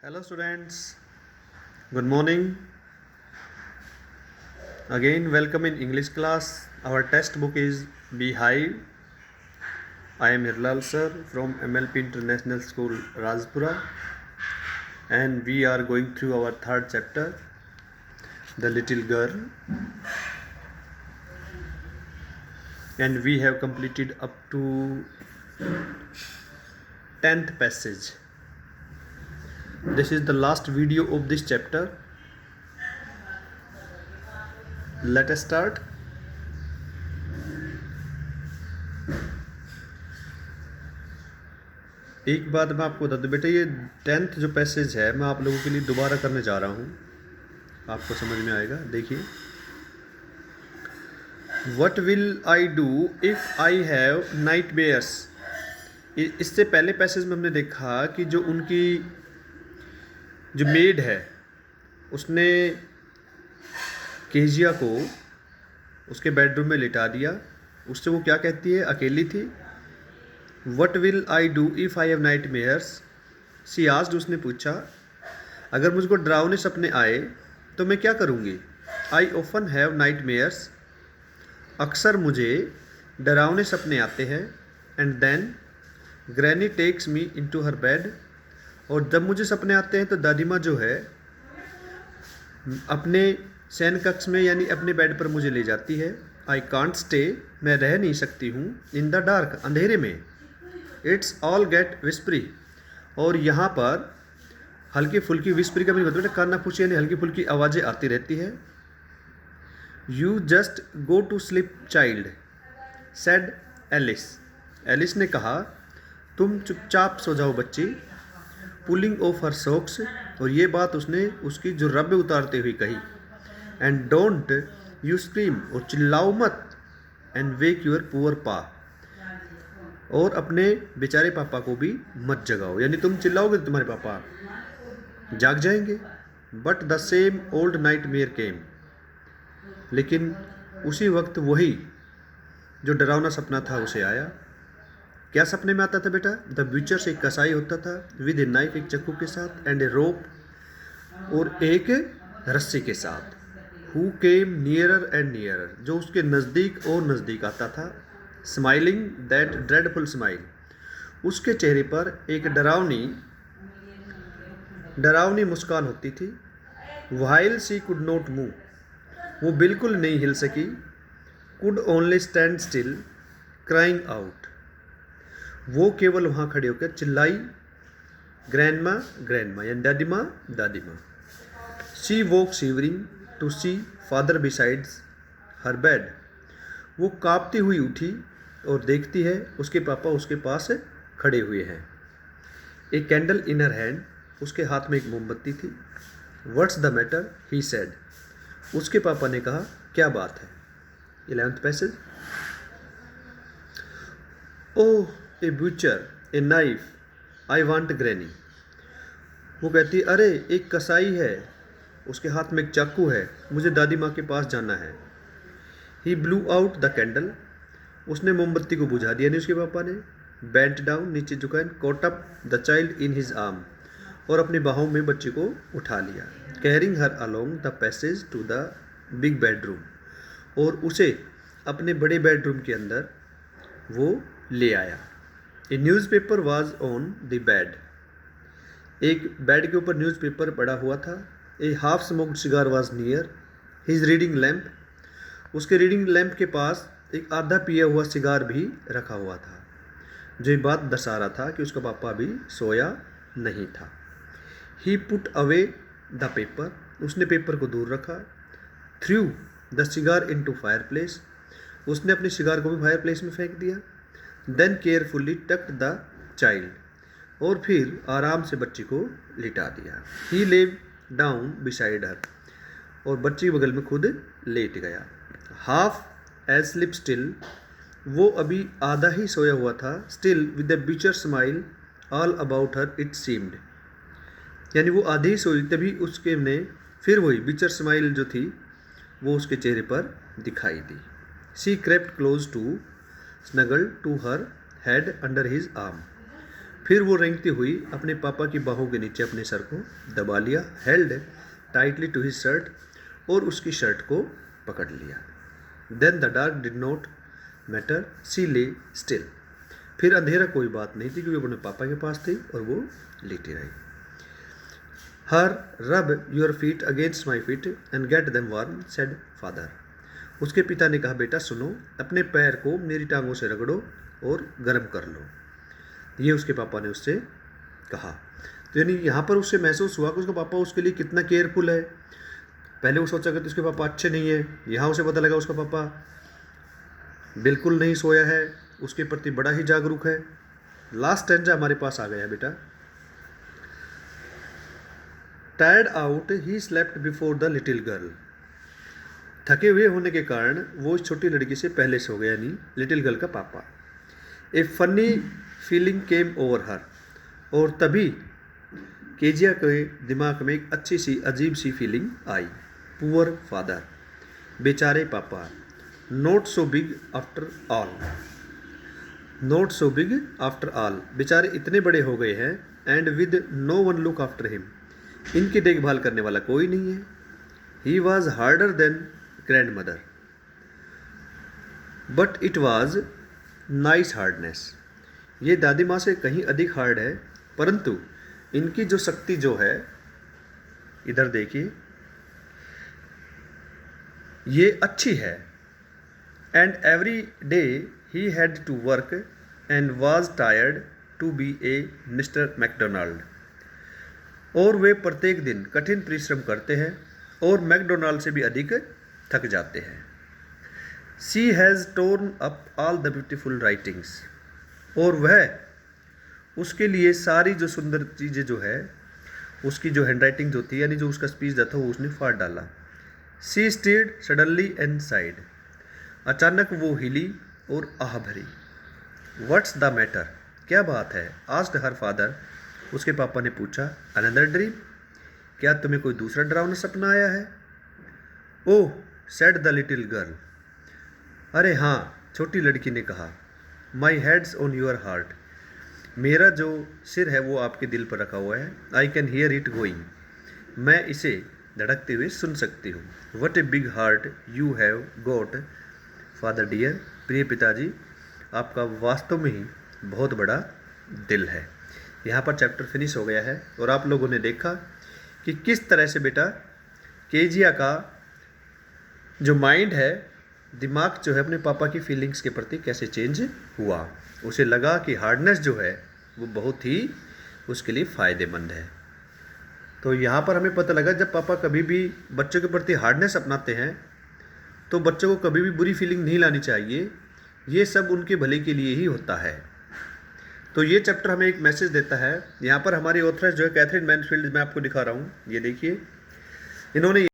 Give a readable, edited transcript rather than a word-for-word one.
Hello students, good morning. Again welcome in English class. Our textbook is Beehive. I am Hirlal sir from MLP International School Rajpura, and we are going through our third chapter, The Little Girl, and we have completed up to 10th passage. This is the last video of this chapter. Let us start. एक बात मैं आपको बता दूं बेटा, ये 10th जो passage है मैं आप लोगों के लिए दोबारा करने जा रहा हूँ, आपको समझ में आएगा। देखिए, what will I do if I have nightmares. इससे पहले पैसेज में हमने देखा कि जो उनकी जो मेड है उसने केजिया को उसके बेडरूम में लिटा दिया। उससे वो क्या कहती है, अकेली थी। What will I do if I have nightmares, she asked, उसने पूछा अगर मुझको डरावने सपने आए तो मैं क्या करूँगी। आई ऑफन हैव नाइटमेयर्स, अक्सर मुझे डरावने सपने आते हैं। And then granny takes me into her bed, और जब मुझे सपने आते हैं तो दादी माँ जो है अपने शयन कक्ष में यानी अपने बेड पर मुझे ले जाती है। आई कांट स्टे, मैं रह नहीं सकती हूँ। इन द डार्क, अंधेरे में। इट्स ऑल गेट विस्परी, और यहाँ पर हल्की फुल्की, विस्परी का भी मतलब है काना पूछी, यानी हल्की फुल्की आवाज़ें आती रहती है। You just go to sleep child, said Alice. Alice ने कहा तुम चुपचाप सो जाओ बच्ची। पुलिंग ऑफ हर सॉक्स, और ये बात उसने उसकी जो रब्बे उतारते हुए कही। एंड डोंट यू स्क्रीम, और चिल्लाओ मत। एंड वेक यूर पुअर पा, और अपने बेचारे पापा को भी मत जगाओ, यानी तुम चिल्लाओगे तो तुम्हारे पापा जाग जाएंगे। But the same old nightmare came, लेकिन उसी वक्त वही जो डरावना सपना था उसे आया। क्या सपने में आता था बेटा, द ब्यूचर्स, एक कसाई होता था, विद ए नाइफ, एक चाकू के साथ, एंड ए रोप, और एक रस्सी के साथ। Who came nearer and nearer, जो उसके नज़दीक और नज़दीक आता था। स्माइलिंग दैट ड्रेडफुल स्माइल, उसके चेहरे पर एक डरावनी मुस्कान होती थी। While she could not move, वो बिल्कुल नहीं हिल सकी। Could only stand still, crying out, वो केवल वहाँ खड़े होकर चिल्लाई। ग्रैंडमा, ग्रैंडमा, यानी दादी माँ, दादी माँ। She walk shivering to see father besides her bed, वो कांपती हुई उठी और देखती है उसके पापा उसके पास खड़े हुए हैं। एक कैंडल इन हर हैंड, उसके हाथ में एक मोमबत्ती थी। What's the matter, he said, उसके पापा ने कहा क्या बात है। 11th passage. Oh A ब्यूचर, a knife, I want granny, वो कहती अरे एक कसाई है, उसके हाथ में एक चाकू है, मुझे दादी माँ के पास जाना है। ही ब्लू आउट द कैंडल, उसने मोमबत्ती को बुझा दिया, नहीं उसके पापा ने। बेंट डाउन, नीचे झुका, caught up the child in his arm, और अपनी बाहों में बच्चे को उठा लिया। Carrying her along the passage to the big bedroom, और उसे अपने बड़े बेडरूम के अंदर वो ले आया। A newspaper was on the bed, एक बेड के ऊपर न्यूज़पेपर पड़ा हुआ था। A half smoked cigar was near his reading lamp, उसके रीडिंग लैम्प के पास एक आधा पिया हुआ सिगार भी रखा हुआ था, जो ये बात दर्शा रहा था कि उसका पापा भी सोया नहीं था। ही पुट अवे द पेपर, उसने पेपर को दूर रखा। Through the cigar into fire place, उसने अपनी सिगार को भी फायर प्लेस में फेंक दिया। Then carefully tucked the child, और फिर आराम से बच्ची को लिटा दिया। ही लेव डाउन बिसाइड हर, और बच्ची बगल में खुद लेट गया। हाफ एज स्लिप स्टिल, वो अभी आधा ही सोया हुआ था। Still with the ब्यूचर smile all about her it seemed, यानी वो आधी ही सोई तभी उसके ने फिर वही ब्यूचर स्माइल जो थी वो उसके चेहरे पर दिखाई दी। She crept close to, snuggle to her head under his arm, फिर वो रेंगती हुई अपने पापा की बाहों के नीचे अपने सर को दबा लिया, held tightly to his shirt, और उसकी शर्ट को पकड़ लिया। Then the dark did not matter, she lay still. फिर अंधेरा कोई बात नहीं थी, क्योंकि वो अपने पापा के पास थी और वो लेटी रही। Here rub your feet against my feet and get them warm, said Father. उसके पिता ने कहा, बेटा सुनो, अपने पैर को मेरी टांगों से रगड़ो और गर्म कर लो। ये उसके पापा ने उससे कहा। तो यानी यहाँ पर उससे महसूस हुआ कि उसका पापा उसके लिए कितना केयरफुल है। पहले वो सोचा कि उसके पापा अच्छे नहीं है, यहाँ उसे पता लगा उसका पापा बिल्कुल नहीं सोया है, उसके प्रति बड़ा ही जागरूक है। लास्ट स्टैंजा हमारे पास आ गया है बेटा। Tired out he slept before the little girl. थके हुए होने के कारण वो इस छोटी लड़की से पहले सो गया, यानी लिटिल गर्ल का पापा। ए फनी फीलिंग केम ओवर हर, और तभी केजिया के दिमाग में एक अच्छी सी अजीब सी फीलिंग आई। पुअर फादर, बेचारे पापा, not so big after all, not so big after all, बेचारे इतने बड़े हो गए हैं, and with no one look after him, इनकी देखभाल करने वाला कोई नहीं है। He was harder than grandmother, but it was nice hardness. ये दादी माँ से कहीं अधिक हार्ड है, परंतु इनकी जो शक्ति जो है, इधर देखिए, ये अच्छी है। And every day he had to work and was tired to be a Mister McDonald. और वे प्रत्येक दिन कठिन परिश्रम करते हैं और मैकडोनाल्ड से भी अधिक थक जाते हैं। She has torn up all the beautiful writings, और वह उसके लिए सारी जो सुंदर चीज़ें जो है, उसकी जो हैंड राइटिंग जो थी, यानी जो उसका स्पीच था, वो उसने फाड़ डाला। सी स्टीड सडनली एंड साइड, अचानक वो हिली और आह भरी। व्हाट्स द मैटर, क्या बात है? आस्क्ड हर फादर, उसके पापा ने पूछा। अनदर ड्रीम, क्या तुम्हें कोई दूसरा डरावना सपना आया है? ओह, सेड द लिटिल गर्ल, अरे हाँ, छोटी लड़की ने कहा। माई हेड्स ऑन योर हार्ट, मेरा जो सिर है वो आपके दिल पर रखा हुआ है। I can hear it going, मैं इसे धड़कते हुए सुन सकती हूँ। What a big heart you have got father dear, प्रिय पिताजी, आपका वास्तव में ही बहुत बड़ा दिल है। यहाँ पर चैप्टर फिनिश हो गया है, और आप लोगों ने देखा कि किस तरह से बेटा केजिया का जो माइंड है, दिमाग जो है, अपने पापा की फीलिंग्स के प्रति कैसे चेंज हुआ। उसे लगा कि हार्डनेस जो है वो बहुत ही उसके लिए फ़ायदेमंद है। तो यहाँ पर हमें पता लगा, जब पापा कभी भी बच्चों के प्रति हार्डनेस अपनाते हैं तो बच्चों को कभी भी बुरी फीलिंग नहीं लानी चाहिए। ये सब उनके भले के लिए ही होता है। तो ये चैप्टर हमें एक मैसेज देता है। यहाँ पर हमारी ऑथर जो है कैथरीन मैनफील्ड, मैं आपको दिखा रहा हूँ, ये देखिए, इन्होंने